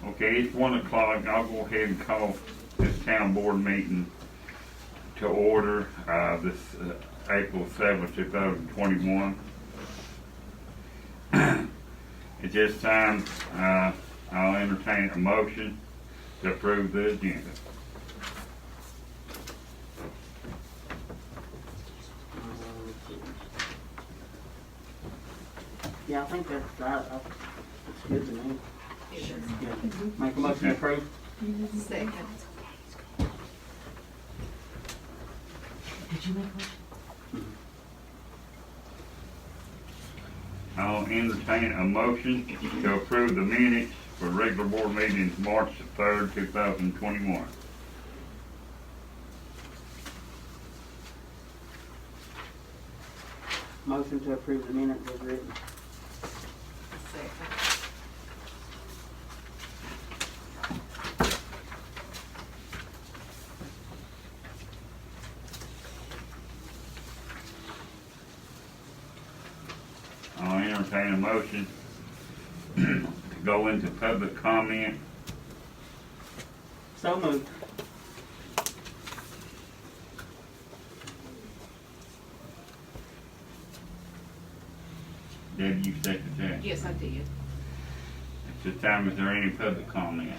Okay, it's 1 o'clock. I'll go ahead and call this town board meeting to order, this April 7th, 2021. At this time, I'll entertain a motion to approve the agenda. Yeah, I think that's good to me. Yeah. Make a motion to approve. Second. Did you make a motion? I'll entertain a motion to approve the minutes for regular board meetings March 3rd, 2021. Motion to approve the minutes as written. Second. I'll entertain a motion to go into public comment. So moved. Debbie, you second that? Yes, I did. At this time, is there any public comment?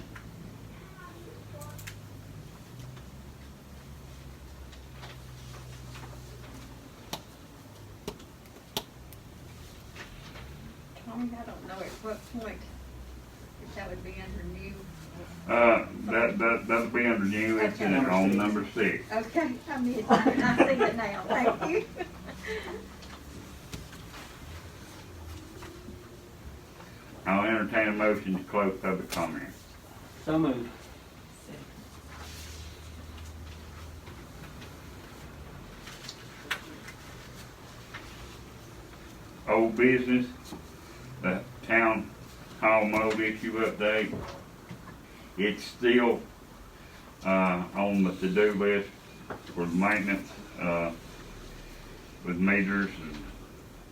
Tommy, I don't know at what point, if that would be under new. That'll be under new incident on number 6. Okay, I see it now, thank you. I'll entertain a motion to close public comment. So moved. Old business, the town hall mold issue update. It's still on the to-do list for maintenance with meters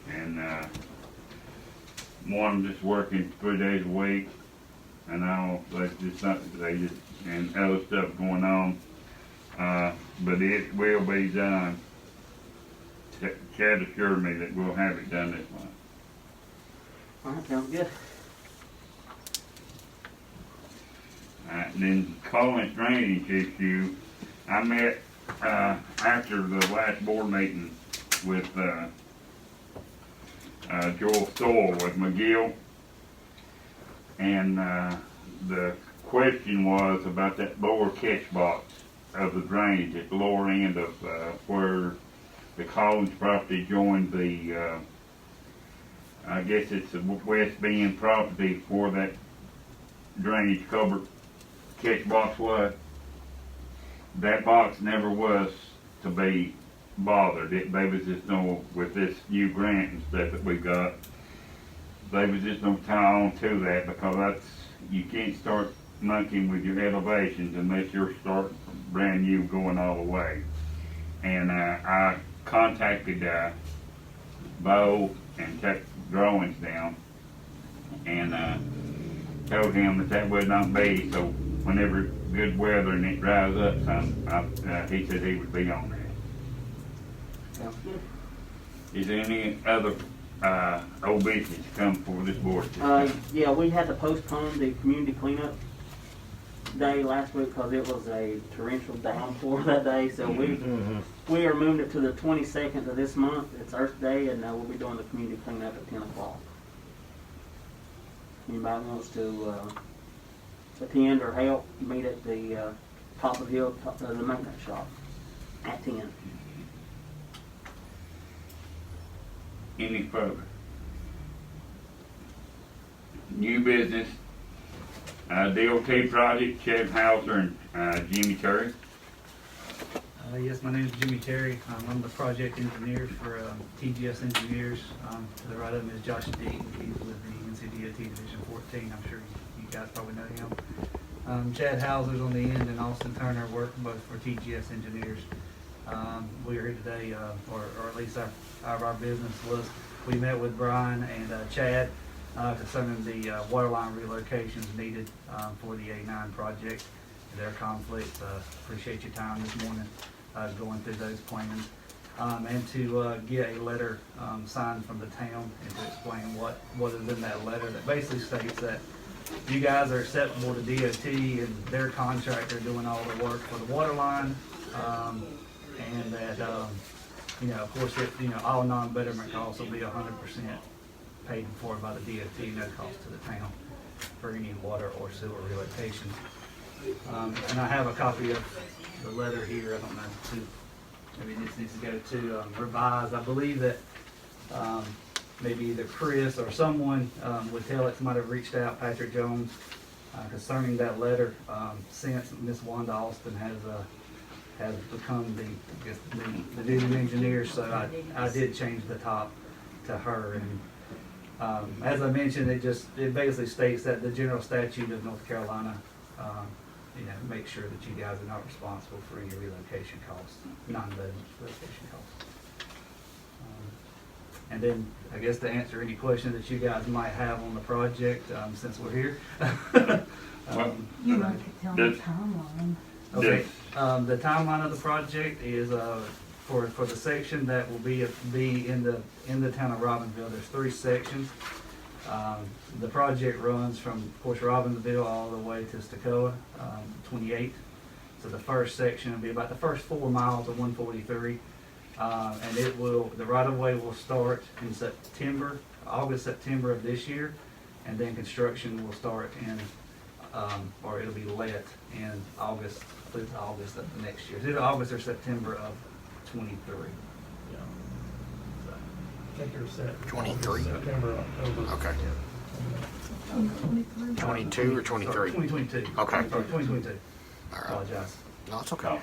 and one just working 3 days a week. And all that's just something they just and other stuff going on, but it will be done. Chad assured me that we'll have it done this month. All right, sounds good. And then Colin's drainage issue, I met after the last board meeting with Joel Stoll with McGill, and the question was about that lower catch box of the drainage at the lower end of where the Collins property joined the, I guess it's the West Bend property where that drainage culvert catch box was. That box never was to be bothered. They was just no, with this new grant and stuff that we got, they was just no tie on to that, because that's, you can't start monkeying with your elevations unless you're starting brand new going all the way. And I contacted Bo and took drawings down and told him that would not be, so whenever good weather and it dries up some, he said he would be on that. Sounds good. Is there any other old business to come for this board? Yeah, we had to postpone the community cleanup day last week because it was a torrential downpour that day. So we are moving it to the 22nd of this month. It's Earth Day, and we'll be doing the community cleanup at 10 o'clock. Anybody wants to attend or help, meet at the top of the hill, the maintenance shop at 10. Any further? New business, DOT project, Chad Hauser and Jimmy Terry. Yes, my name is Jimmy Terry. I'm the project engineer for TGS Engineers. To the right of him is Josh Deaton. He's with the NCDOT Division 14. I'm sure you guys probably know him. Chad Hauser's on the end, and Austin Turner work both for TGS Engineers. We are here today, or at least our business was, we met with Brian and Chad concerning the water line relocations needed for the A9 project. Their conflict. Appreciate your time this morning going through those plans. And to get a letter signed from the town and to explain what is in that letter that basically states that you guys are acceptable to DOT and their contractor doing all the work for the water line, and that of course, all non-betterment costs will be 100% paid for by the DOT, no cost to the town for any water or sewer relocation. And I have a copy of the letter here. I don't know who. Maybe this needs to go to revise. I believe that maybe either Chris or someone with Telex might have reached out, Patrick Jones, concerning that letter since Miss Wanda Austin has become the duty engineer. So I did change the top to her. And as I mentioned, it basically states that the general statute of North Carolina make sure that you guys are not responsible for any relocation costs, non-betterment relocation costs. And then, I guess to answer any questions that you guys might have on the project, since we're here. You want to tell me the timeline? Okay, the timeline of the project is for the section that will be in the town of Robbinsville. There's 3 sections. The project runs from, of course, Robbinsville all the way to Stokoe, 28. So the first section will be about the first 4 miles of 143. And the right-of-way will start in August, September of this year. And then construction will start or it'll be let in August of the next year. It's either August or September of 23. I think they're set. 23. September, October. Okay. 22 or 23? 2022. Okay. Sorry, 2022. All right. Apologize. No, it's okay.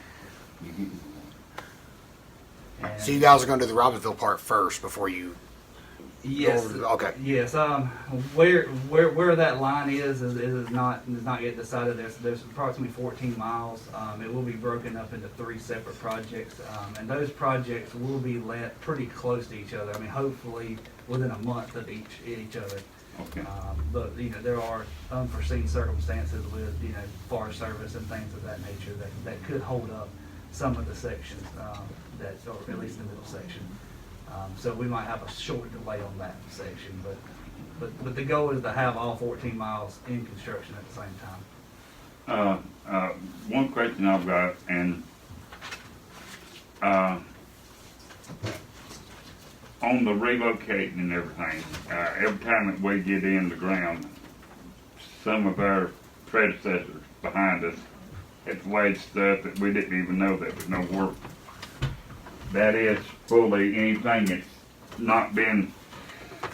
And So you guys are going to do the Robbinsville part first before you yes. Okay. Yes. Where that line is not yet decided. There's approximately 14 miles. It will be broken up into 3 separate projects, and those projects will be let pretty close to each other. I mean, hopefully within a month of each other. Okay. But there are unforeseen circumstances with Forest Service and things of that nature that could hold up some of the sections, or at least the middle section. So we might have a short delay on that section, but the goal is to have all 14 miles in construction at the same time. One question I've got, and on the relocating and everything, every time that we get in the ground, some of our predecessors behind us had laid stuff that we didn't even know that was no work. That is fully anything that's not been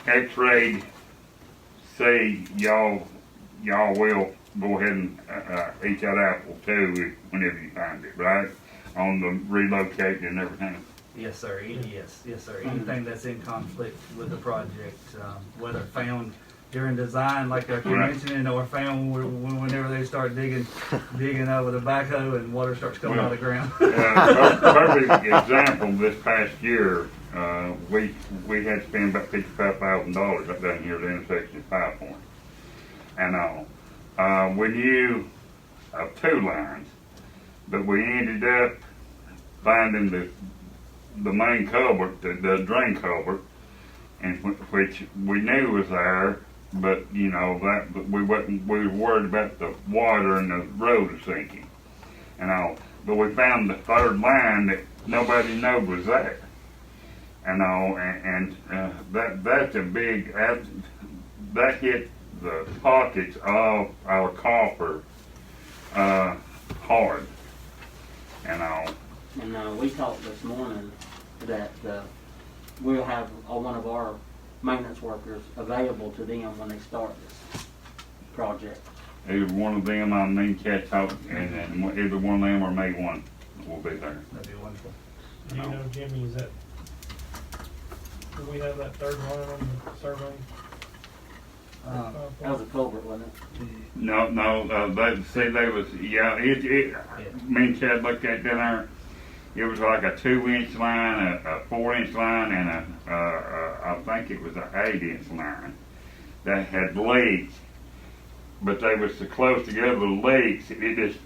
x-rayed. Say y'all will go ahead and eat that apple too whenever you find it, right? On the relocating and everything. Yes, sir. Yes, sir. Anything that's in conflict with the project, whether found during design, like I keep mentioning, or found whenever they start digging with a backhoe and water starts coming out of the ground. Perfect example. This past year, we had to spend about $55,000 up down here at the intersection of 5 Point, and all. We knew of 2 lines, but we ended up finding the main culvert, the drain culvert, and which we knew was there, but we were worried about the water and the road sinking, and all. But we found the 3rd line that nobody knew was there, and all, and that's a big that hit the pockets of our coffer hard, and all. And we talked this morning that we'll have one of our maintenance workers available to them when they start this project. Either one of them, I mean, catch out, and either one of them or May 1 will be there. That'd be wonderful. Do you know, Jimmy, do we have that 3rd line on the survey? That was a culvert, wasn't it? No, they was, me and Chad looked at down there. It was like a 2-inch line, a 4-inch line, and I think it was an 8-inch line. that had leaks, but they were so close together, the leaks, it just,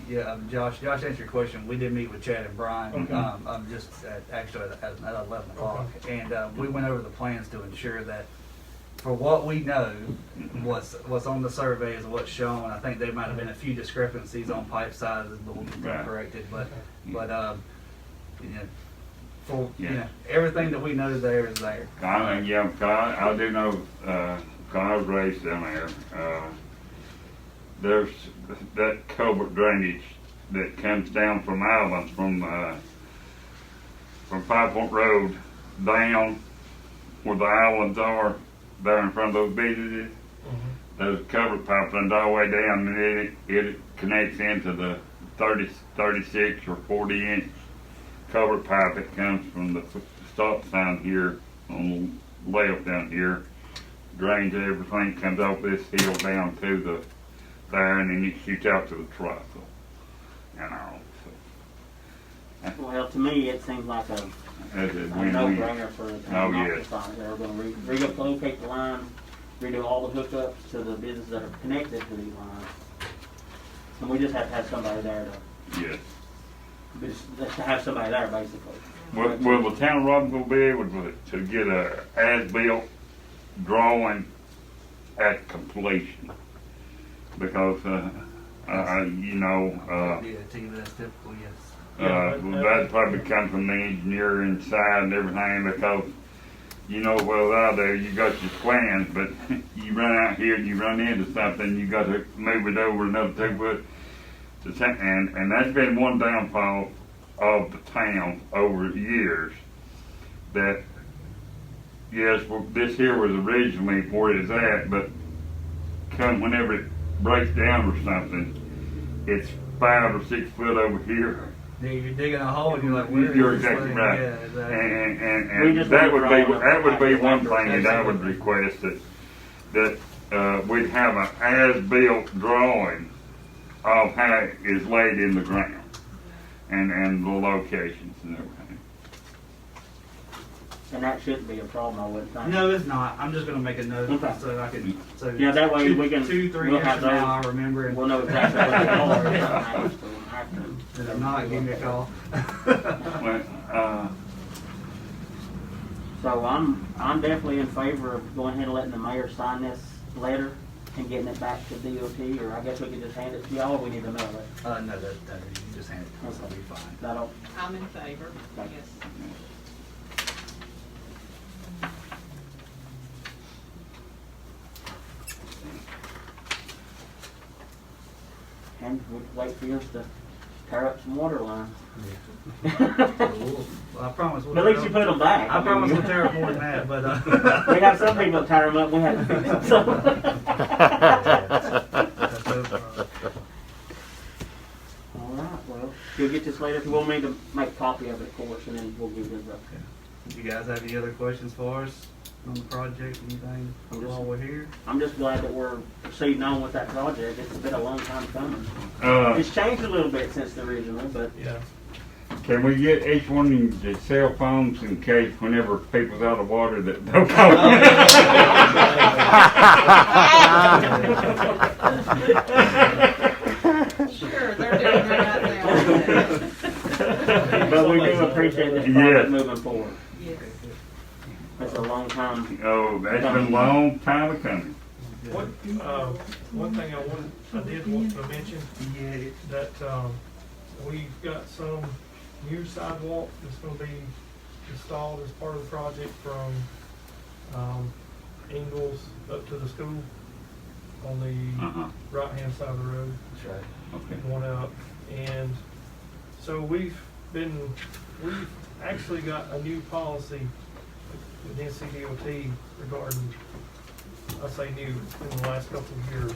Yeah, Josh, answered your question. We did meet with Chad and Brian, Okay. just actually at 11 o'clock. And we went over the plans to ensure that for what we know, what's on the survey is what's shown. I think there might have been a few discrepancies on pipe sizes, but we'll get them Right. corrected. But you know, for Yeah. you know, everything that we know there is there. I do know, I was raised down there. There's that culvert drainage that comes down from Aldermen, from 5 Point Road down where the islands are, there in front of those businesses. Those culvert pipes run all the way down, and it connects into the 36 or 40-inch culvert pipe that comes from the stop sign here on the left down here, drains everything, comes off this hill down to the there, and then it shoots out to the truck. You know, Well, to me, it seems like a that's a win-win. no-brainer for the town Oh, not yes. to sign. They're gonna relocate the line, redo all the hookups to the businesses that are connected to these lines. And we just have to have somebody there Yes. to have somebody there, basically. Will the town of Robbinsville be able to get a as-built drawing at completion? Because, you know, DOT, but that's typical, yes. that'd probably come from the engineer inside and everything, because, you know, well, out there, you got your plans, but you run out here and you run into something, you got to move it over another 2 foot. And that's been one downfall of the town over the years, that, yes, this here was originally where it's at, but whenever it breaks down or something, it's 5 or 6 foot over here. Yeah, you're digging a hole and you're like, where You're is this exactly thing? right. Yeah, exactly. We And just that want would be drawing one of thing that I would request, that we'd have an as-built drawing of how it is laid in the ground, and the locations and everything. And that shouldn't be a problem, I wouldn't think. No, it's not. I'm just gonna make a note Okay. so I can. So Yeah, that way we can- 2, 3 we'll years have from now, those. I'll remember and We'll know exactly what they are if something happens to if not, give me a call. Well, So I'm definitely in favor of going ahead and letting the mayor sign this letter and getting it back to DOT, or I guess we could just hand it to y'all, or we need to mail it. No, that you just hand it to us. That'll be fine. That'll, I'm in favor, Okay. yes. and we'll wait for yours to tear up some water lines. Well, I promise. We'll But at least you put them back. I promise mean, we'll tear up more than that, but we have some people that tear them up, we have to fix them. So. That's no problem. All right, well, you'll get this later. If you want me to make a copy of it, of course, and then we'll give this up. You guys have any other questions for us on the project, anything while we're here? I'm just glad that we're proceeding on with that project. It's been a long time coming. uh, It's changed a little bit since the original, but Yeah. can we get each one of the cell phones in case whenever people's out of water that they'll call? Sure, they're doing it right now. but we do appreciate this Yes. project moving forward. Yes. It's a long time. Oh, that's been a long time coming. What, one thing I did want to mention, Yeah. that, we've got some new sidewalk that's gonna be installed as part of the project from, Ingalls up to the school on the right-hand side of the road. That's right. Okay. Going up, and so we've actually got a new policy with NCDOT regarding, I say new, in the last couple of years.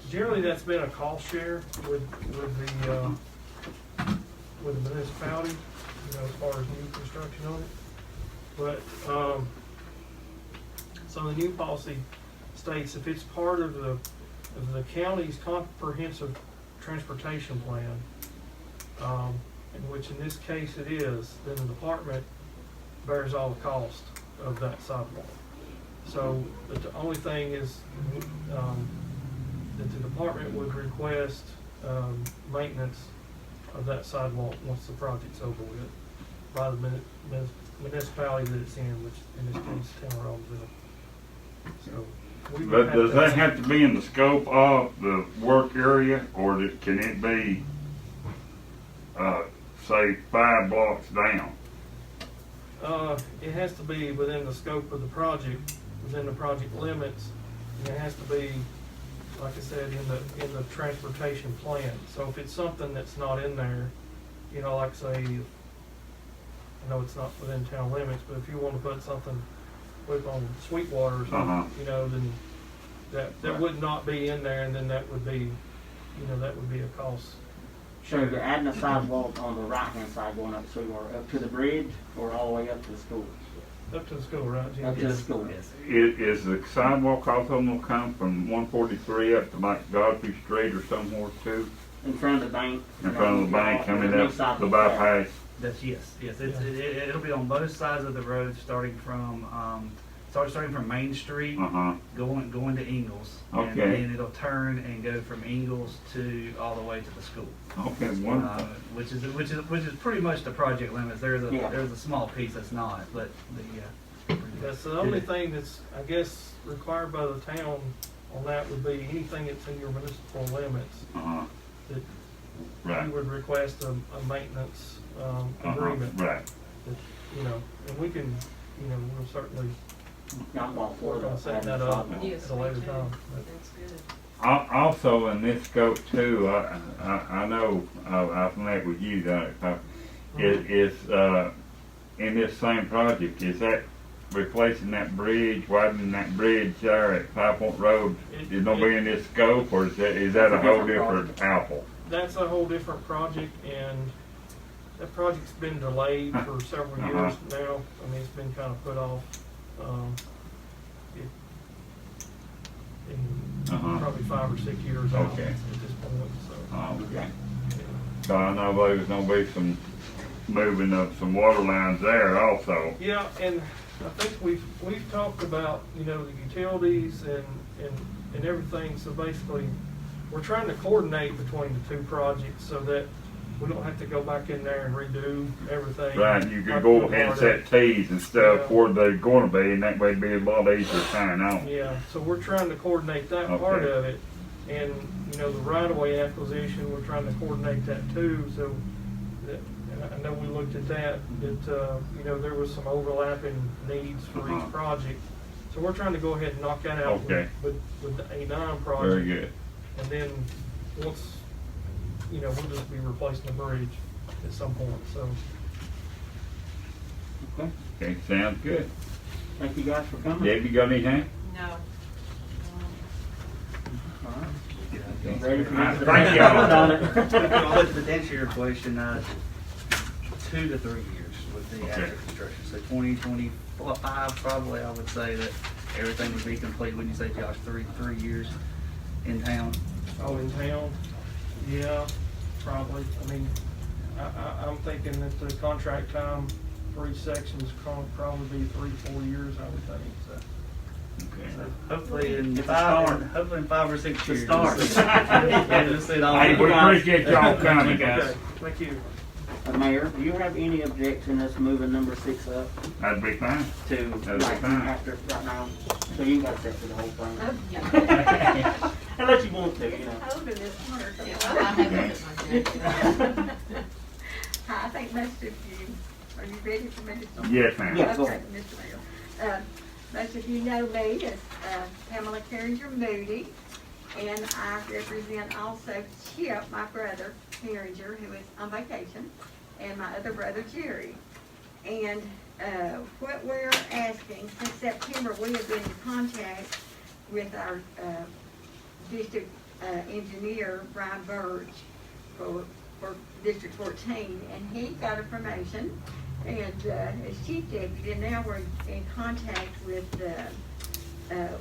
Generally, that's been a cost share with the municipality, you know, as far as new construction on it. But, so the new policy states if it's part of the county's comprehensive transportation plan, in which in this case it is, then the department bears all the cost of that sidewalk. So, but the only thing is, that the department would request, maintenance of that sidewalk once the project's over with by the municipality that it's in, which in this case, Town of Robbinsville. So, we would But does that have to be in the scope of the work area, or can it be, say, 5 blocks down? It has to be within the scope of the project, within the project limits, and it has to be, like I said, in the transportation plan. So if it's something that's not in there, you know, like say, I know it's not within town limits, but if you want to put something with on Sweetwater or something, you know, then that would not be in there, and then that would be, you know, that would be a cost. So you're adding a sidewalk on the right-hand side going up Sweetwater, up to the bridge, or all the way up to the school? Up to the school, right, Jim? Up to the school. Yes. Is the sidewalk also gonna come from 143 up to like Godfrey Street or somewhere too? In front of the bank. In front of the bank coming New up the sidewalk. bypass? That's, yes. It'll be on both sides of the road, starting from Main Street, going to Ingalls. Okay. And then it'll turn and go from Ingalls to all the way to the school. Okay, wonderful. Which is pretty much the project limits. There's a small piece that's not, but That's the only thing that's, I guess, required by the town on that would be anything that's in your municipal limits that Right. you would request a maintenance agreement. Right. That, you know, and we can, you know, we'll certainly I'm all for work on that. setting that adding up sidewalk. Yes, at a me later too. time. But That's good. Also, in this scope too, I know I've met with you down at Papa. Is in this same project, is that replacing that bridge, widening that bridge there at 5 Point Road? Is gonna be in this scope, or is that a whole different apple? that's a whole different project, and that project's been delayed for several years now. I mean, it's been kind of put off. Probably 5 or 6 years out Okay. at this point, so. Okay. So I know there's gonna be some moving of some water lines there also. Yeah, and I think we've talked about, you know, the utilities and everything, so basically, we're trying to coordinate between the two projects so that we don't have to go back in there and redo everything. Right, you could Like go we ahead and already- set T's and stuff Yeah. where they're gonna be, and that way it'd be a lot easier to sign on. Yeah, so we're trying to coordinate that part Okay. of it, and, you know, the right-of-way acquisition, we're trying to coordinate that too, so that, and I know we looked at that, you know, there was some overlapping needs for Uh-huh. each project. So we're trying to go ahead and knock that out Okay. with the A9 project. Very good. And then, once, you know, we'll just be replacing the bridge at some point, so. Okay. Okay, sounds good. Thank you guys for coming. Deb, you got anything? No. All right. Yeah. Ready for Thank me to y'all. on it? Well, to answer your question, 2 to 3 years with the Okay. actual construction. So 2025, probably, I would say that everything would be complete. Wouldn't you say, Josh, 3 years in town? Oh, in town? Yeah, probably. I mean, I'm thinking that the contract time for each section is probably be 3-4 years, I would think, so. Okay. Hopefully in It's a start. 5 or 6 years. start. Yeah, just see it all. Hey, we appreciate y'all coming, guys. Okay, thank you. Mayor, do you have any objection us moving number 6 up That'd be fine. to That'd be right fine. after, right now? So you got set for the whole Oh, thing? yeah. Unless you want to, you It's know. cold in this corner, so. Yeah, I have it in my jacket. I think most of you, are you ready for me to start? Yes, ma'am. Yeah. go Okay, ahead. Mr. Mayor. Most of you know me as Pamela Carringer Moody, and I represent also Chip, my brother, Carringer, who is on vacation, and my other brother, Jerry. And what we're asking, since September, we have been in contact with our district engineer, Brian Burge, for District 14, and he got a promotion and as chief deputy, and now we're in contact with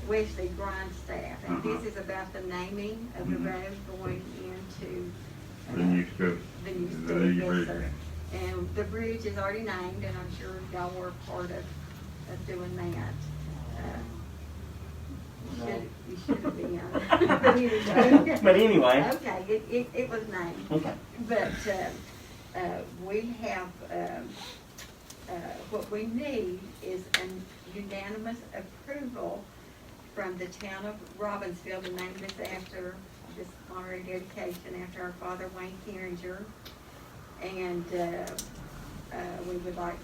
Wesley Grindstaff, and this is about the naming of the road going into The new school. the new The school, new yes, bridge. sir. And the bridge is already named, and I'm sure y'all were part of doing that. You should have been. But anyway. But anyway, Okay, it was named. okay. But we have, what we need is an unanimous approval from the town of Robbinsville to name this after this honorary dedication after our father Wayne Carringer. And we would like,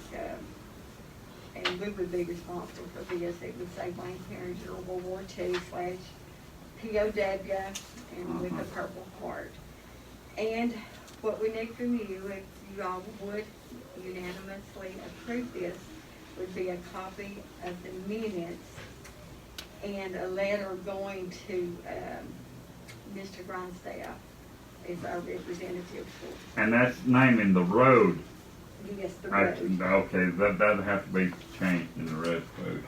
and we would be responsible for this. It would say Wayne Carringer, World War II / POW, and with a purple heart. And what we need from you, if you all would unanimously approve this, would be a copy of the minutes and a letter going to Mr. Grindstaff as our representative for. And that's naming the road. Yes, the road. Okay, that'll have to be changed in the resolution.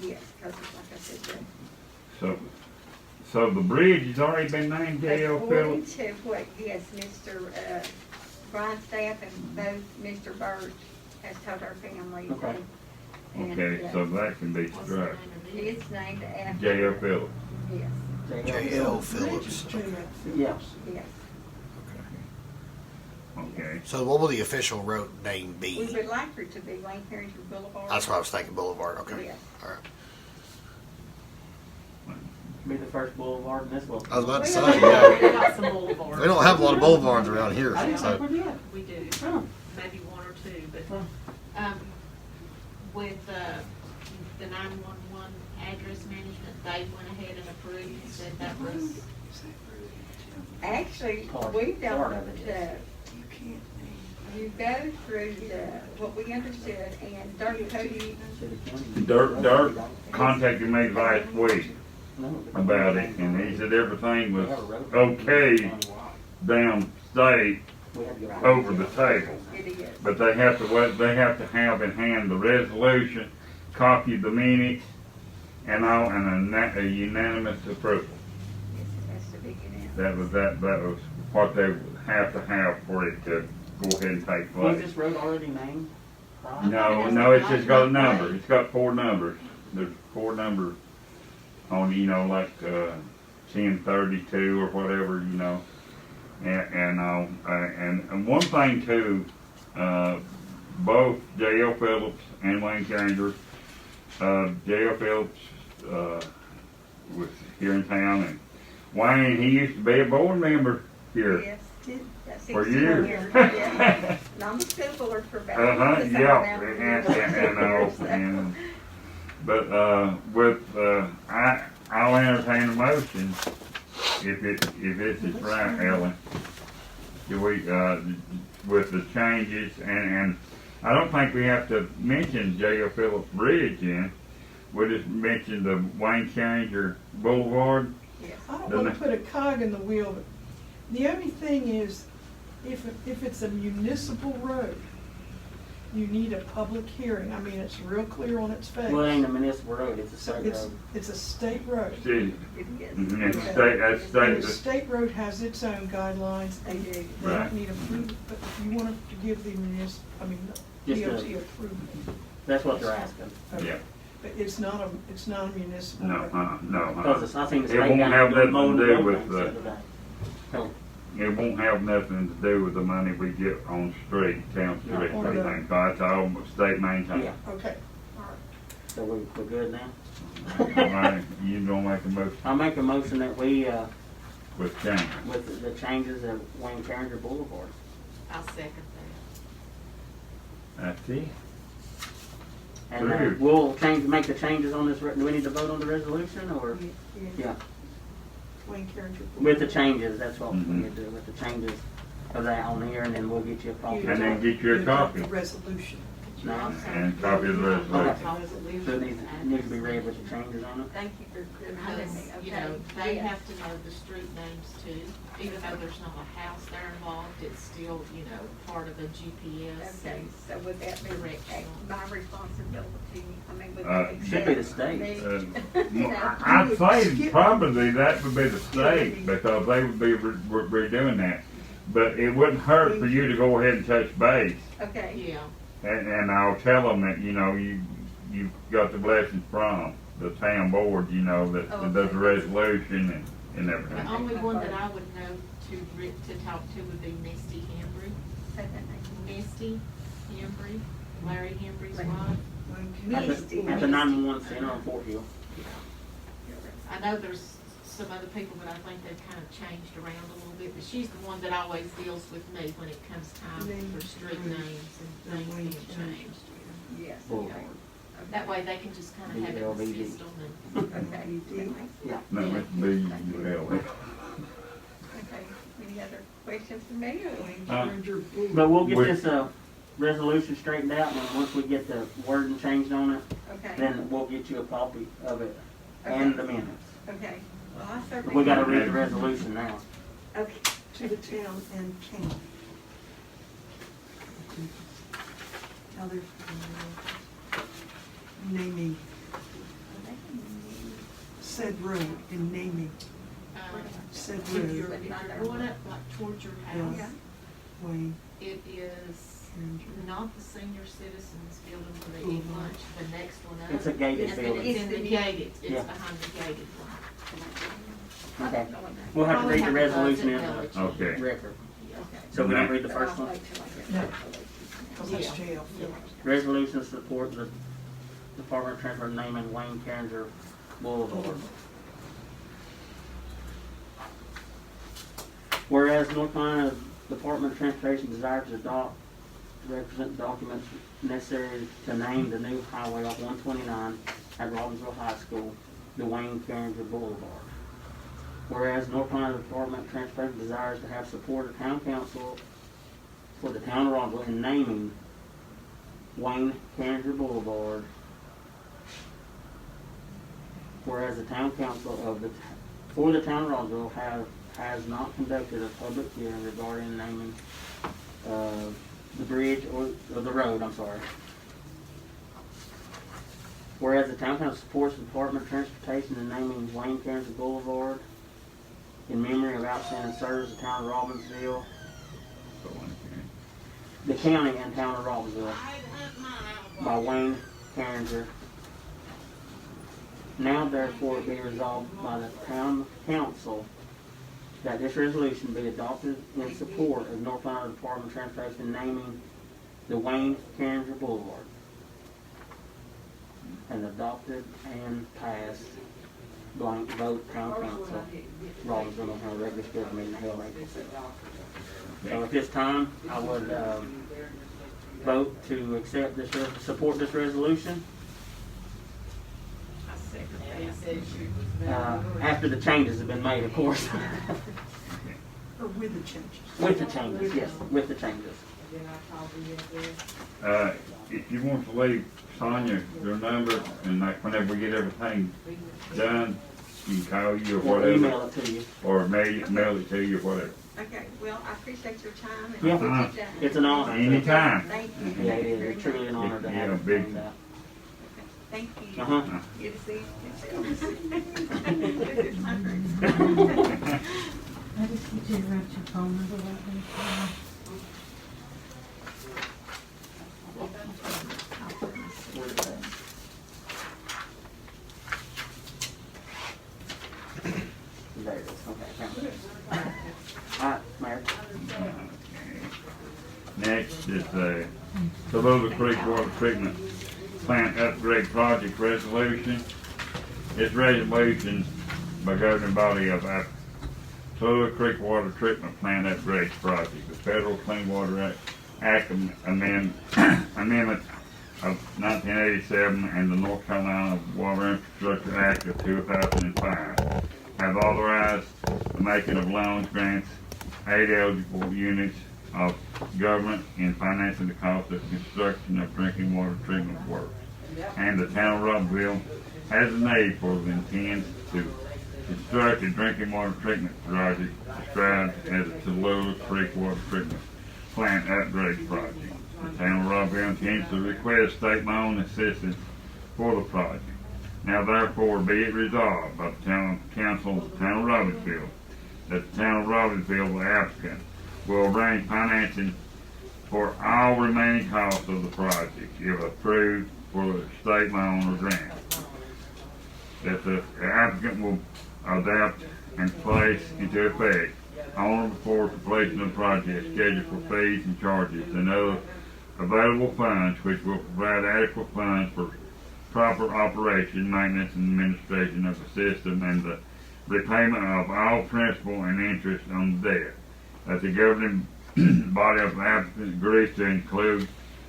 Yes, because like I said, So the bridge has already been named J.O. according Phillips? to what, yes, Mr. Grindstaff and both Mr. Birch has told our family. Okay. Okay, so that can be struck. It's named after. J.O. Phillips. Yes, J.L. Phillips. Yeah. yes. Okay. So what will the official road name We be? would like her to be Wayne Carringer Boulevard. That's what I was thinking, Boulevard, okay. Yes. All right. Be the first boulevard in this little. I was about to We say, yeah. got some boulevards. We don't have a lot of boulevards around here, I didn't think so. we did. We do, Oh. maybe one or two, but, Oh. with, the 911 address management, they went ahead and approved, and said that was, Actually, Part- we part don't, of it is. you go through what we understood, and Dirk Cody, Dirk contacted me last week No, about it, and he said everything was okay downstate We had to go. over the table. it is. But they have to have in hand the resolution, copy of the minutes, and all, and a unanimous approval. That's the big unanimous. That was what they would have to have for it to go ahead and take Was place. this road already named? Ron? No, it's just got a number. It's got 4 numbers. There's 4 numbers on, like 1032 or whatever, And one thing too, both J.L. Phillips and Wayne Carringer, J.L. Phillips was here in town, and Wayne, he used to be a board member here. Yes, that's For 16 years. Yeah. And I'm a school board for about. the same amount of years. I'll entertain a motion if it is right, Ellen. Do we, with the changes, and I don't think we have to mention J.O. Phillips Bridge in. We just mention the Wayne Carringer Boulevard. Yes. I don't want to put a cog in the wheel, but the only thing is, if it's a municipal road, you need a public hearing. I mean, it's real clear on its face. Well, it ain't a municipal road, it's a So state road. it's a state road. City. It is. Mhm, it's Okay. state, that's And the state. state road has its own guidelines, They and do. they Right. don't need approval, but if you want to give the Just DOT a- approval. That's what they're asking. Okay. Yeah. But it's not a municipal No, road. no. Because I think the It state won't got have nothing mowing to the do with road the, other day. No. it won't have nothing to do with the money we get on street, town street, No, I think. That's all state maintained. Yeah, Okay. so we're good now? All right, you gonna make a motion I'll make a motion that we, with change. with the changes of Wayne Carringer Boulevard. I'll second That's it. And Approved. we'll make the changes on this, do we need to vote on the resolution, or? Yeah. Yeah, Wayne Carringer. with the changes, that's what we Mhm. need to do, with the changes of that on here, and then we'll get you a copy. And then get you a copy. The resolution. that. No. And copy of the resolution. So it needs to be read with the changes on it? Thank you for reminding me, Because, okay? they Yes. have to know the street names too, even though there's not a house there involved, it's still, part of the GPS. Okay, so would that be Directional. my responsibility? I mean, would Uh, that Should be the accept state. me? I'd say probably that would be the state, because they would be redoing that. But it wouldn't hurt for you to go ahead and touch base, Okay, Yeah, and I'll tell them that, you've got the blessings from. the town board, you know, that Oh, does the okay. resolution and The everything. only one that I would know to talk to would be Misty Hembry. Say that name. Misty Hembry, Larry Hembry's Wait. wife. At the 911 center on Fort Hill. I know there's some other people, but I think they've kind of changed around a little bit, but she's the one that always deals with me when it comes time for street names and things being changed. Yes. Boulevard. That way they can just kind of have it in the BLVD. system and. Okay. Yeah. No, it's B-U-L. Okay, any other questions for me? But we'll get We- this, resolution straightened out, and then once we get the wording changed on it, Okay. then we'll get you a copy of it and the minutes. Okay, well, I certainly. We gotta read the resolution now. Okay. To the town and county. Other, naming said road and naming said If you're road. going up like towards your Yeah. house, Wayne, it is Ranger. not the senior citizens building where they eat lunch, the next one up. It's a gated It's building. in the gated, it's Yeah. behind the gated one. Okay. We'll have to read the resolution in the Okay. record. Okay. So we don't read the first one? No, because that's jail. Resolution to support the Department of Transport naming Wayne Carringer Boulevard. Whereas North Carolina Department of Transportation desires to adopt, represent documents necessary to name the new highway off 129 at Robbinsville High School, the Wayne Carringer Boulevard. Whereas North Carolina Department of Transportation desires to have support of town council for the town of Robbinsville in naming Wayne Carringer Boulevard. Whereas the town council for the town of Robbinsville has not conducted a public hearing regarding naming the bridge or the road, I'm sorry. Whereas the town council supports the Department of Transportation in naming Wayne Carringer Boulevard in memory of outstanding service of the town of Robbinsville, the county and town of Robbinsville by Wayne Carringer. Now therefore be resolved by the town council that this resolution be adopted in support of North Carolina Department of Transportation naming the Wayne Carringer Boulevard. And adopted and passed, blank vote, town council, Robbinsville, North Carolina, regular scheduled meeting held April 7th. So at this time, I would vote to accept this, support this resolution. After the changes have been made, of course. Or with the changes. With the changes, yes, with the changes. If you want to leave Sonia your number, and like whenever we get everything done, she can call you or Or whatever. email it to you. Or mail it to you or whatever. Okay, well, I appreciate your time and Yeah. what you've done. It's an honor. Anytime. Thank you. Yeah, it is. very It's truly an much. honor to Yeah, have big. it. Thank you. Uh-huh. Good to see you. I just need you to write your phone number right there. There it is, okay, found it. Alright, Mayor. Next is the Tallulah Creek Water Treatment Plant Upgrade Project Resolution. This resolution by governing body of Tallulah Creek Water Treatment Plant Upgrades Project, the Federal Clean Water Act Amendment of 1987 and the North Carolina Water Infrastructure Act of 2005 have authorized the making of loans, grants, aid eligible units of government in financing the cost of construction of drinking water treatment works. And the town of Robbinsville has a need for the intent to construct a drinking water treatment project described as a Tallulah Creek Water Treatment Plant Upgrade Project. The town of Robbinsville intends to request state loan assistance for the project. Now therefore be it resolved by the town council of the town of Robbinsville that the town of Robbinsville, the applicant, will arrange financing for all remaining costs of the project if approved for a state loan or grant. that the applicant will adopt and place into effect on or before completion of the project, schedule for fees and charges and other available funds which will provide adequate funds for proper operation, maintenance, and administration of the system and the repayment of all principal and interest on the debt. That the governing body of the applicant agrees to include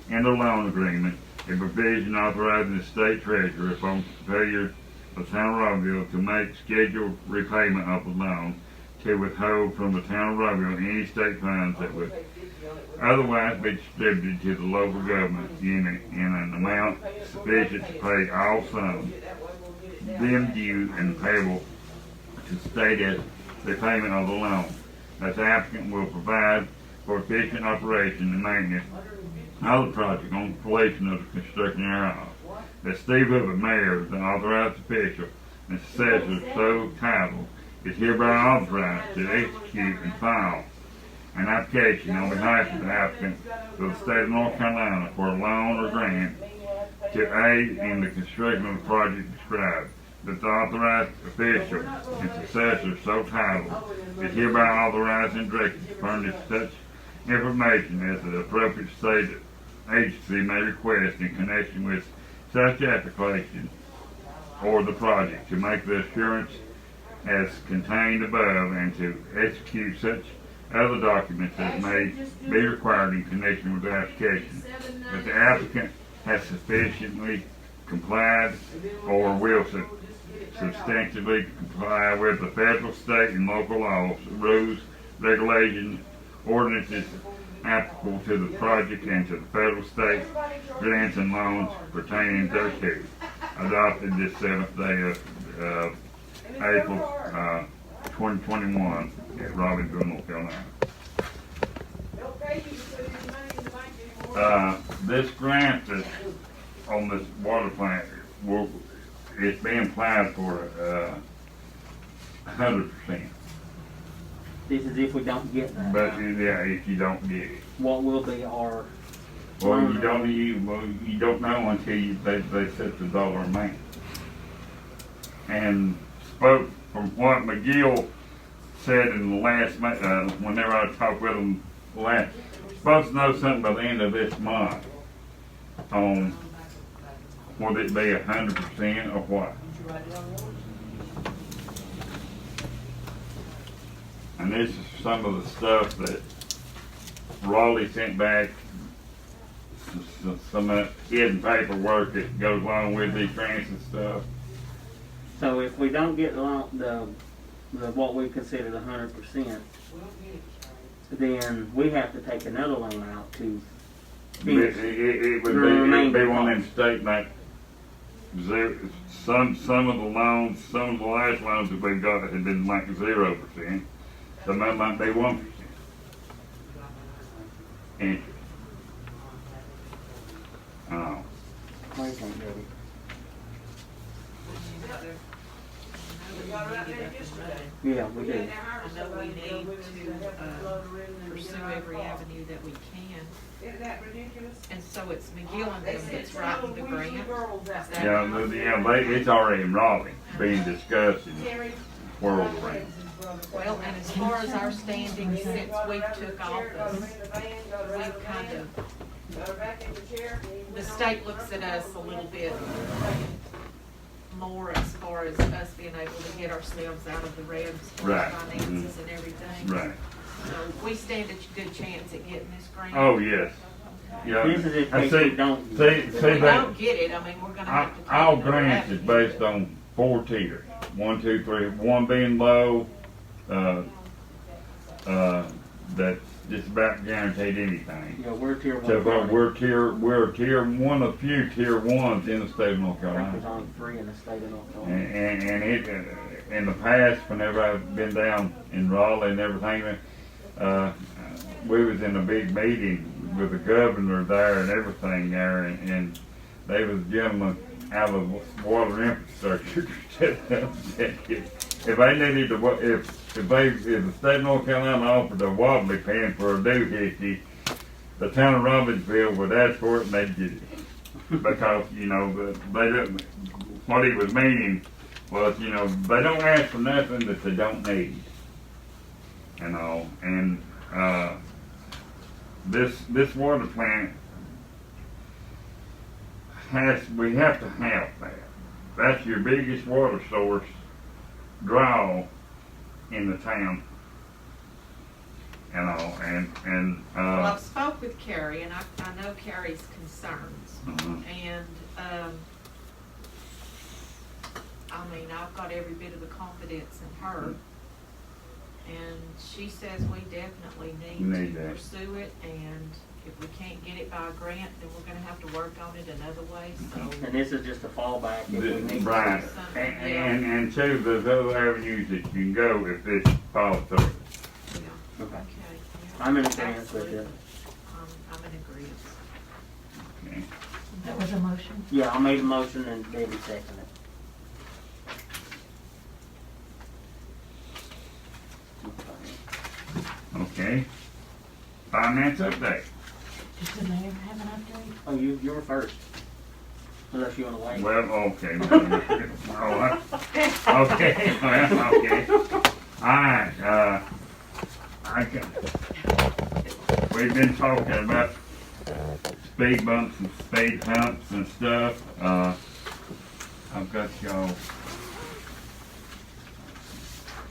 in the loan agreement a provision authorizing the state treasurer upon failure of the town of Robbinsville to make scheduled repayment of the loan to withhold from the town of Robbinsville any state funds that would otherwise be distributed to the local government in an amount sufficient to pay all sums then due and payable to the state as repayment of the loan. That the applicant will provide for efficient operation and maintenance of the project on completion of the construction thereof. That Steve Hoover, mayor, the authorized official, and successor so titled, is hereby authorized to execute and file an application on behalf of the applicant to the state of North Carolina for a loan or grant to aid in the construction of the project described. That the authorized official and successor so titled is hereby authorized and directed to furnish such information as the appropriate state agency may request in connection with such application or the project to make the assurance as contained above and to execute such other documents as may be required in connection with the application. That the applicant has sufficiently complied or will substantially comply with the federal, state, and local laws, rules, regulations, ordinances applicable to the project and to the federal, state grants and loans pertaining thereto, adopted this 7th day of April 2021 at Robbinsville, North Carolina. This grant that's on this water plant it's being applied for 100%. This is if we don't get that. But yeah, if you don't get it. What will be our Well, you don't know until they set the dollar amount. And spoke from what McGill said in the last, whenever I talked with him last, supposed to know something by the end of this month on whether it be 100% or what. And this is some of the stuff that Raleigh sent back, some of that hidden paperwork that goes along with these grants and stuff. So if we don't get the what we consider 100%, then we have to take another loan out to finish. It would be one of them statement. Some of the loans, some of the last loans that we've got have been like 0%. Some of them might be 1% interest. What do you think, Debbie? Yeah, we do. I know we need to pursue every avenue that we can. And so it's McGill and them that's writing the grant. Is that It's already in Raleigh, being discussed in the world around. Well, and as far as our standing since we took office, we've kind of, the state looks at us a little bit more as far as us being able to get ourselves out of the red as far as finances and everything. Right. So we stand a good chance at getting this grant. Oh, yes. Yeah. This is if we don't See If we that don't get it, I mean, we're gonna have to take all another grants is avenue. based on 4 tiers. 1, 2, 3. 1 being low, that's just about guaranteed anything. Yeah, we're tier 1. So, but we're tier 1 of few tier 1s in the state of North I think there's Carolina. only 3 in the state of North Carolina. And it, in the past, whenever I've been down in Raleigh and everything, we was in a big meeting with the governor there and everything there, and they was a gentleman out of water infrastructure said if they needed to, if the state of North Carolina offered a wobbly pin for a doohickey, the town of Robbinsville would ask for it and they'd get it. Because, they didn't, what he was meaning Well, you know, they don't ask for nothing that they don't need. You know, and this water plant we have to have that. That's your biggest water source draw in the town. You know, and Well, I've spoke with Carrie, and I know Carrie's concerns, and, I mean, I've got every bit of the confidence in her, and she says we definitely need to that. pursue it, and if we can't get it by a grant, then we're gonna have to work on it another way, so. And this is just a fallback if we need to. Right, and two, there's other avenues that you can go if this falls through. Yeah. Okay. Okay. I'm in agreement with Absolutely. you. I'm in agreement. Okay. That was a motion. Yeah, I made a motion and Debbie seconded it. Okay. Finance update. Does the mayor have an update? Oh, you were first. Unless you want to wait. Well, okay. Okay, well, okay. Alright, we've been talking about speed bumps and speed humps and stuff. I've got y'all.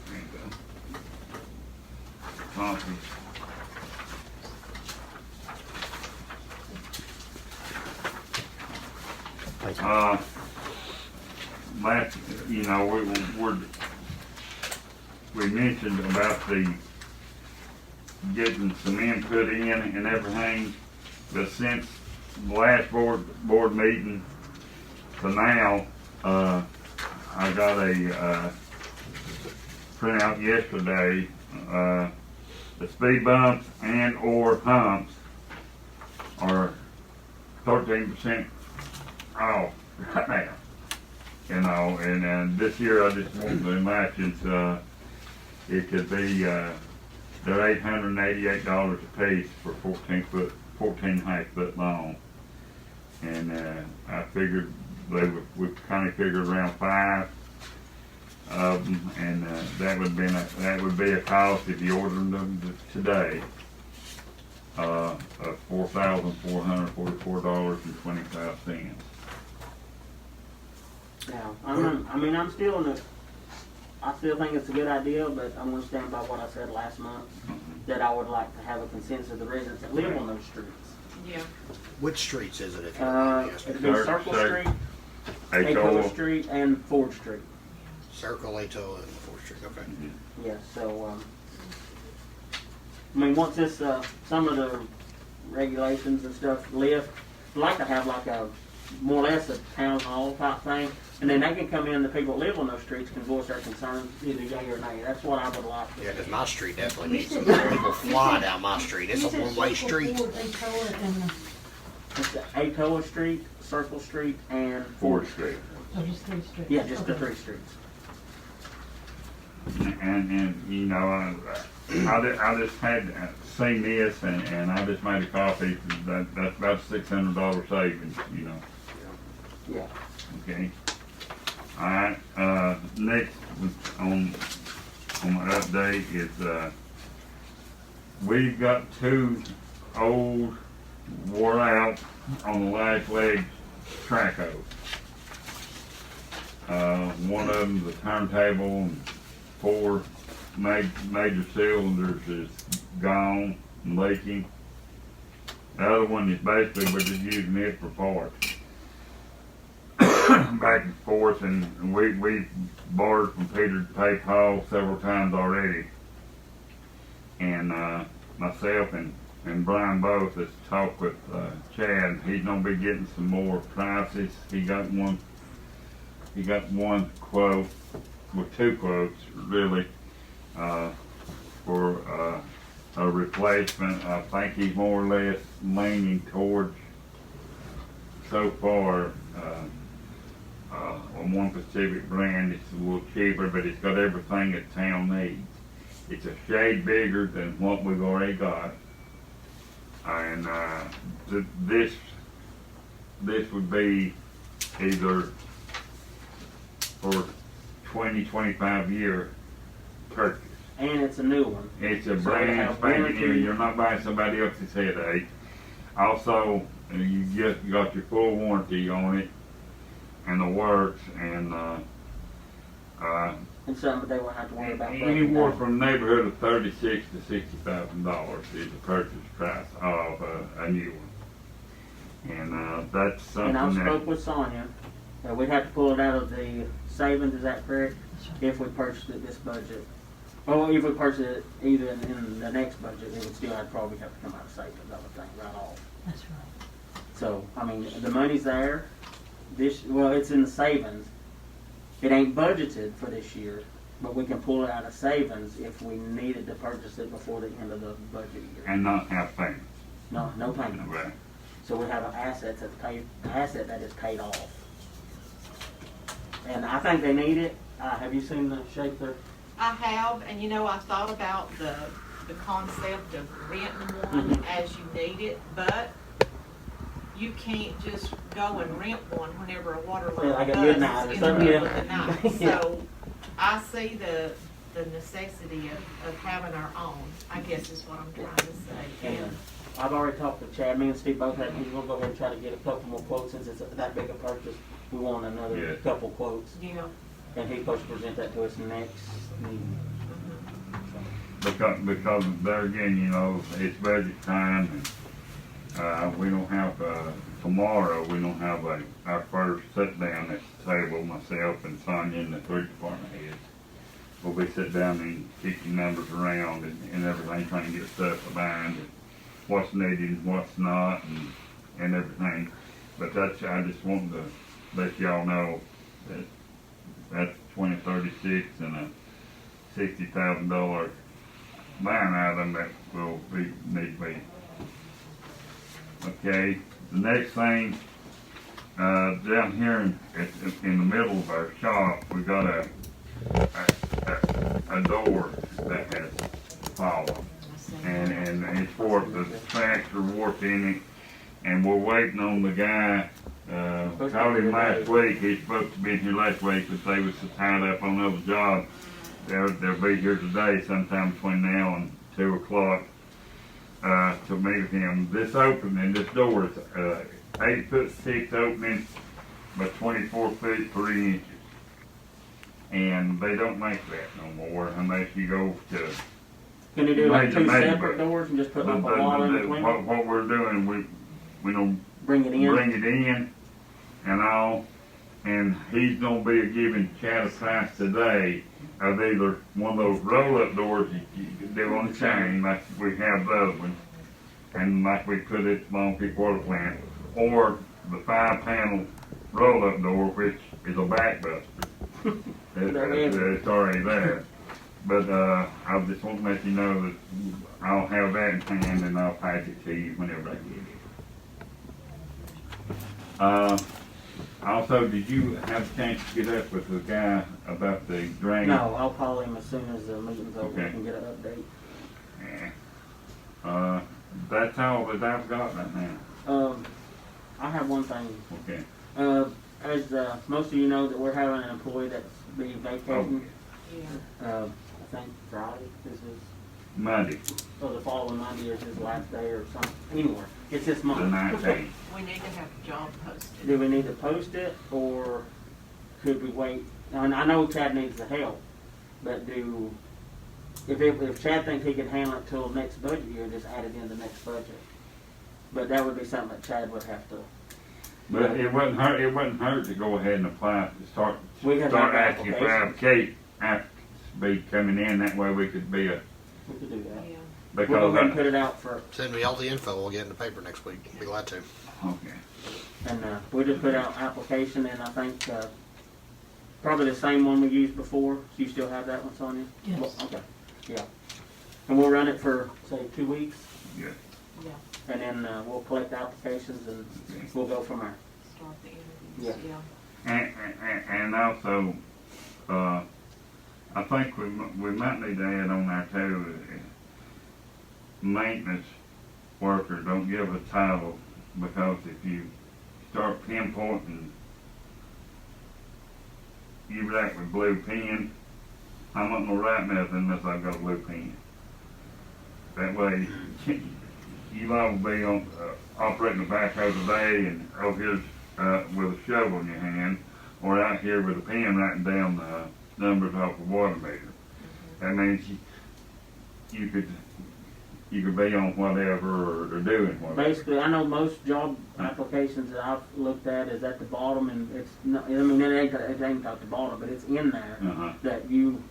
There you go. Copies. Last, you know, we mentioned about the getting some input in and everything, but since the last board meeting to now, I got a printout yesterday. The speed bumps and or humps are 13% off right now. You know, and this year I just wanted to imagine it could be they're $888 a piece for 14.5 foot long, and I figured we kind of figured around 5 of them, and that would be a cost if you ordered them today of $4,444.25. Yeah, I'm still in I still think it's a good idea, but I'm going to stand by what I said last month, that I would like to have a consensus of the residents that live on those streets. Yeah. Which streets is it? If you don't mind me asking? It'd be Circle Street, Atola Street, and Ford Street. Circle, Atola, and 4th Street. Okay. Yeah, so, I mean, once this, some of the regulations and stuff lift, I'd like to have like a, more or less a town hall type thing, and then they can come in, the people that live on those streets can voice their concerns, either yay or nay. That's what I would like to Yeah, see. because my street definitely needs some people fly down my street. It's a one-way street. It's Atola Street, Circle Street, and Ford Street. So just 3 streets? Yeah, just the Okay. 3 streets. And you know, I just had seen this, and I just made a copy. That's about $600 savings, you know. Yeah. Okay. All right. Next on my update is we've got 2 old, wore out on the last leg Tracos. One of them's a turntable, and 4 major cylinders is gone and leaking. The other one is basically we're just using it for parts. Back and forth, and we borrowed from Peter Pape Hall several times already. And myself and Brian both has talked with Chad. He's gonna be getting some more prices. He got one quote, with 2 quotes really, for a replacement. I think he's more or less leaning towards, so far, on one specific brand. It's a little cheaper, but it's got everything that town needs. It's a shade bigger than what we've already got, and this would be either for 25 year purchase. And it's a new one. It's a So brand it has spanking new. warranty. You're not buying somebody else's headache. Also, you just got your full warranty on it and the works, and And something they won't have to worry about. breaking anywhere down. from the neighborhood of $36,000 to $60,000 is the purchase price of a new one. And that's something And I that spoke with Sonia, we'd have to pull it out of the savings, is that correct? If we purchased it this budget. Well, if we purchased it either in the next budget, it would still probably have to come out of savings, I would think, right off. That's right. So, I mean, the money's there, well, it's in the savings. It ain't budgeted for this year, but we can pull it out of savings if we needed to purchase it before the end of the budget year. and not have payments. No payments. Right. So we have an asset that is paid off. And I think they need it. Have you seen the shape there? I have, and you know, I thought about the concept of renting one as you need it, but you can't just go and rent one whenever a water line Like at busts midnight or in something, the middle yeah. of the night. Yeah. So I see the necessity of having our own, I guess is what I'm trying to say. And I've already talked to Chad. Me and Steve both had, we'll go ahead and try to get a couple more quotes since it's that big a purchase. We want another Yeah. couple quotes. You know, And he's supposed to present that to us next meeting. Because there again, you know, it's budget time, and we don't have tomorrow. We don't have our first sit down at the table. Myself and Sonia and the 3 department heads. We'll be sit down and kicking numbers around and everything, trying to get stuff aligned, and what's needed and what's not, and everything. But I just wanted to let y'all know that that's 2036 and a $60,000 line item that will need to be. Okay, the next thing, down here in the middle of our shop, we got a door that has fallen. And it's warped, the tracks are warped in it, and we're waiting on the guy. Called him last week. He's supposed to be here last week, but they was tied up on another job. They'll be here today sometime between now and 2 o'clock to meet with him. This opening, this door is 8'6" opening by 24 feet 3 inches. And they don't make that no more unless you go to. Can you do like two Maybe, separate doors and just put like a wall in between? What we're doing, we don't Bring it in? bring it in and all, and he's gonna be giving Chad a price today of either one of those roll-up doors you do on the chain, like we have the other ones, and like we put at the Long Creek Water Plant, or the 5-panel roll-up door, which is a backbuster. It's already there. But I just want to let you know that I'll have that in hand and I'll pass it to you whenever I get it. Also, did you have a chance to get up with the guy about the drain? No, I'll call him as soon as the meeting's over. Okay. We can get an update. Yeah. That's all that I've got right now. I have one thing. Okay. As most of you know, that we're having an employee that's be vacating. yeah. I think Friday. This is Monday, or the following Monday is his last day or something. Anyway, it's this the month. 19th. We need to have a job posted. Do we need to post it or could we wait? And I know Chad needs the help, but if Chad thinks he can handle it till next budget year, just add it in the next budget. But that would be something that Chad would have to. But it wouldn't hurt. It wouldn't hurt to go ahead and apply. We can Start have asking for applicants be coming in. That way we could be a. We could do that. Yeah. We'll go ahead and Because put it out for, Send me all the info. We'll get in the paper next week. Be glad to. okay. and we just put out application, and I think probably the same one we used before. So you still have that one, Sonia? Yes. Well, okay. Yeah. And we'll run it for say 2 weeks, Yeah. Yeah, and then we'll collect applications, and we'll go from there. start the interviews, yeah. And also, I think we might need to add on there too. Maintenance worker, don't give a title, because if you start pinpointing you write with blue pen. I'm not gonna write nothing unless I've got a blue pen. That way, you all will be on, operating the backhoe today and over here, with a shovel in your hand, or out here with a pen writing down the numbers off the water meter. That means you could be on whatever or doing whatever. Basically, I know most job applications that I've looked at is at the bottom, and it's not, I mean, it ain't at the bottom, but it's in there Uh-huh. that you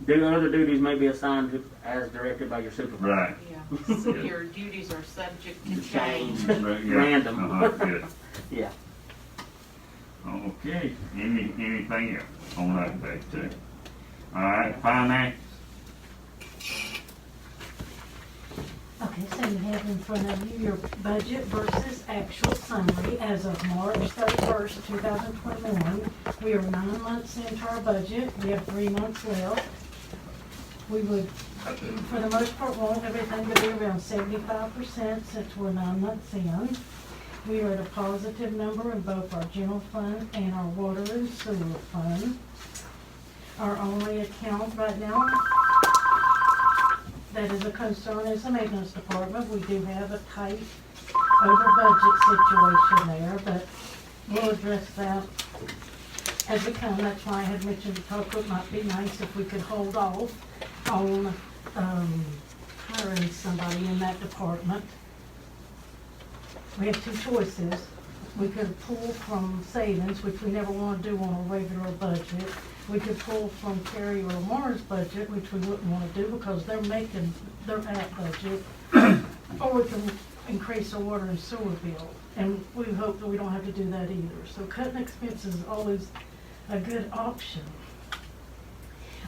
do other duties may be assigned to, as directed by your supervisor. Right. Yeah, so your duties are subject to change. Yeah. Random. Good. Yeah. Okay, anything else on that page too? All right, finance. Okay, so you have in front of you your budget versus actual summary as of March 31st, 2021. We are 9 months into our budget. We have 3 months left. We would, for the most part, want everything to be around 75% since we're 9 months in. We are at a positive number in both our general fund and our water and sewer fund. Our only account right now that is a concern is the maintenance department. We do have a tight over budget situation there, but we'll address that as we come. That's why I had mentioned to talk, it might be nice if we could hold off on hiring somebody in that department. We have two choices. We could pull from savings, which we never want to do on a regular budget. We could pull from Terry or Lamar's budget, which we wouldn't want to do because they're at budget. Or we can increase our water and sewer bill. And we hope that we don't have to do that either. So cutting expenses is always a good option.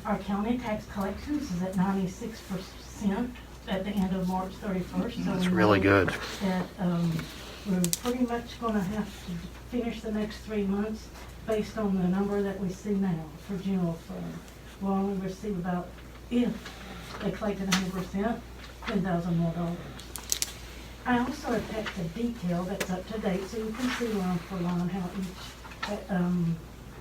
Our county tax collections is at 96% at the end of March 31st. That's really good. That we're pretty much going to have to finish the next 3 months based on the number that we see now for general fund. We'll only receive about, if they collected 100%, $10,000 more. I also attached a detail that's up to date so you can see line for line how each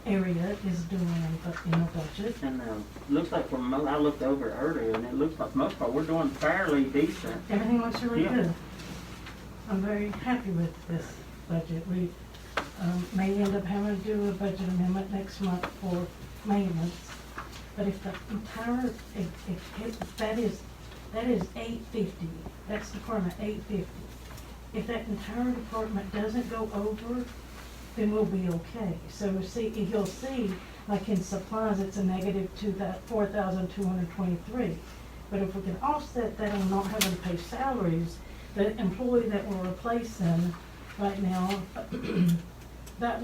area is doing in the budget. And looks like I looked over it earlier, and it looks like most part we're doing fairly decent. Everything looks really Yeah. good. I'm very happy with this budget. We may end up having to do a budget amendment next month for maintenance. But if the entire, if that is $850, that's Department 850. If that entire department doesn't go over, then we'll be okay. So see, you'll see, like in supplies, it's a negative $4,223. But if we can offset that on not having to pay salaries, the employee that we're replacing right now, that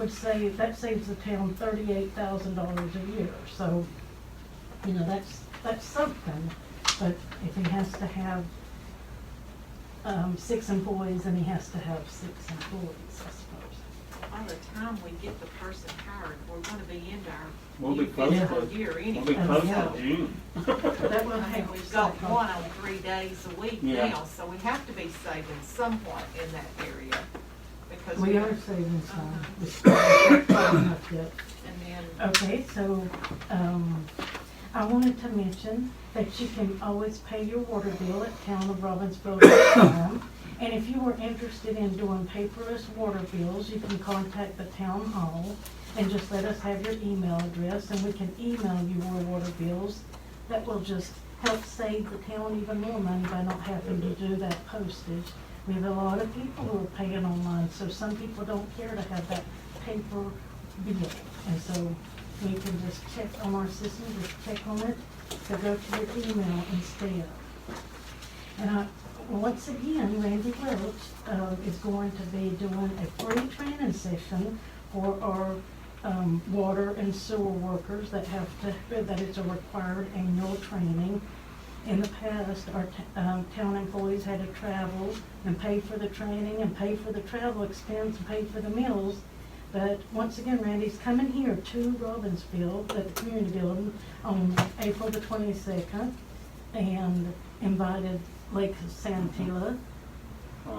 saves the town $38,000 a year. So, you know, that's something. But if he has to have 6 employees, then he has to have 6 employees, I suppose. By the time we get the person hired, we're gonna be into our We'll new be close fiscal to- year We'll anyway. be close Yeah. to June. That will I mean, help. we've got one on 3 days a week Yeah. now, so we have to be saving somewhat in that area. Because We are have- saving some. Uh-huh. We're still not far enough yet. And then, Okay, so, I wanted to mention that you can always pay your water bill at townofrobbinsville.com. And if you are interested in doing paperless water bills, you can contact the town hall and just let us have your email address, and we can email you your water bills. That will just help save the town even more money by not having to do that postage. We have a lot of people who are paying online, so some people don't care to have that paper bill. And so we can just check on our system, just check on it, to go to your email instead. And once again, Randy Welch is going to be doing a free training session for our water and sewer workers that it's a required annual training. In the past, our town employees had to travel and pay for the training and pay for the travel expense and pay for the meals. But once again, Randy's coming here to Robbinsville at the community building on April the 22nd and invited Lake Santilla,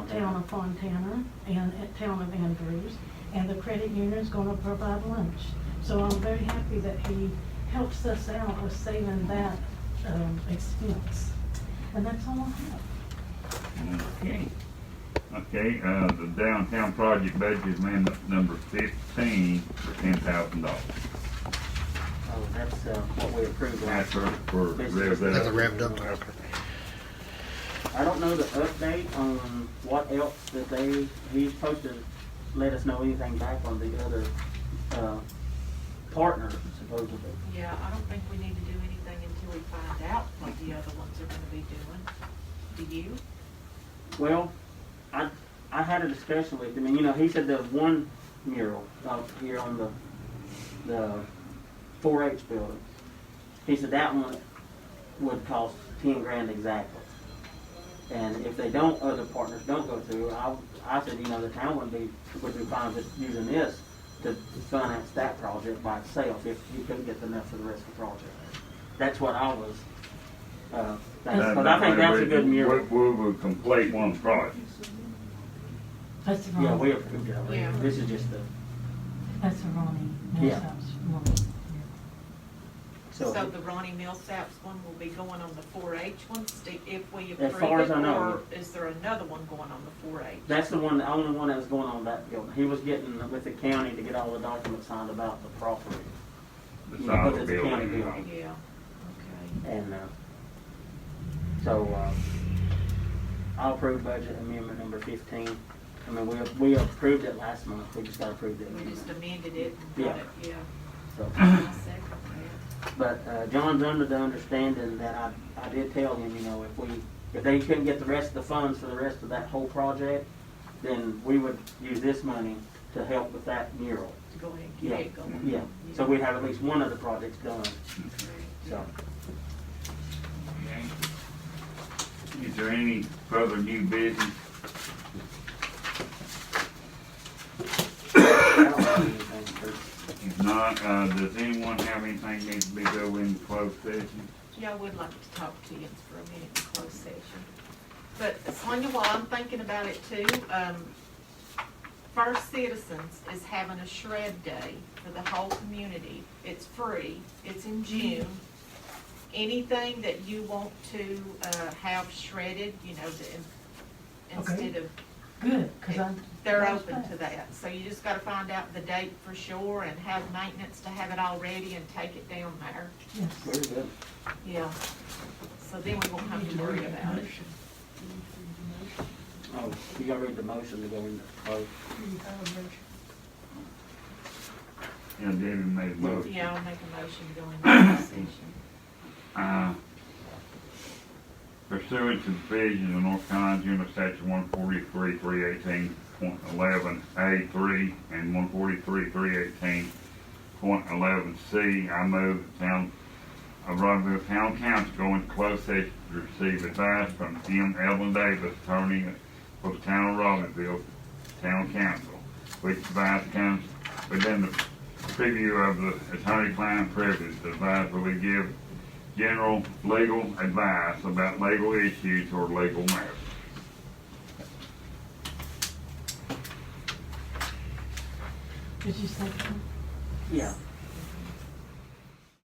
Town of Fontana, and Town of Andrews. And the credit union is going to provide lunch. So I'm very happy that he helps us out with saving that, expense. And that's all I have. Okay. Okay, the downtown project budget amendment number 15 for $10,000. Oh, that's, what we approved That's last. for This rev is- That's a up. revved up. Okay. I don't know the update on what else that he's supposed to let us know anything back on the other, partner supposedly. Yeah, I don't think we need to do anything until we find out what the other ones are gonna be doing. Do you? Well, I had a discussion with him, and you know, he said the one mural out here on the 4-H building, he said that one would cost 10 grand exactly. And if they don't, other partners don't go through, I said, you know, the town would be fine just using this to finance that project by itself if you couldn't get enough for the rest of the project. That's what I was, thinking, 'cause I think that's a good mural. We will complete one project. That's the Yeah, Ronnie, we approved it already. Yeah. This is just the, that's the Ronnie Yeah. Millsap's Ronnie. so, So the Ronnie Millsap's one will be going on the 4-H one, if we As approve far it, as I know. or is there another one going on the 4-H? that's the one, the only one that was going on that building. He was getting with the county to get all the documents signed about the property. The Yeah, side of because the it's a county building. building. Yeah, okay. And, so, I'll approve budget amendment number 15. I mean, we approved it last month, we just got approved it. We just amended it and got Yeah. it, yeah. So, I second that. but, John's under the understanding that I did tell him, you know, if they couldn't get the rest of the funds for the rest of that whole project, then we would use this money to help with that mural. To go ahead and Yeah, get it going. yeah. So we'd have at least one of the projects done, so. Okay. Is there any further new business? I don't have anything for- If not, does anyone have anything need to be go in closed session? Yeah, I would like to talk to you for a minute in closed session. But Sonia, while I'm thinking about it too, First Citizens is having a shred day for the whole community. It's free, it's in June. Anything that you want to, have shredded, you know, instead of, Good, cause I. they're open to that. So you just gotta find out the date for sure and have maintenance to have it all ready and take it down there. Yes. Very good. Yeah. So then we won't have to worry about it. Oh, you gotta read the motion to go into closed. Yeah, Debbie made a motion. Yeah, I'll make a motion to go into closed session. Pursuant to the provisions of North Carolina General Statute 143.318.11A3 and 143.318.11C, I move the town of Robbinsville Town Council go into closed session to receive advice from M. Evelyn Davis, attorney for the town of Robbinsville Town Council, which advice comes within the preview of the attorney-client privilege. The advice will give general legal advice about legal issues or legal matters. Did you say that? Yeah.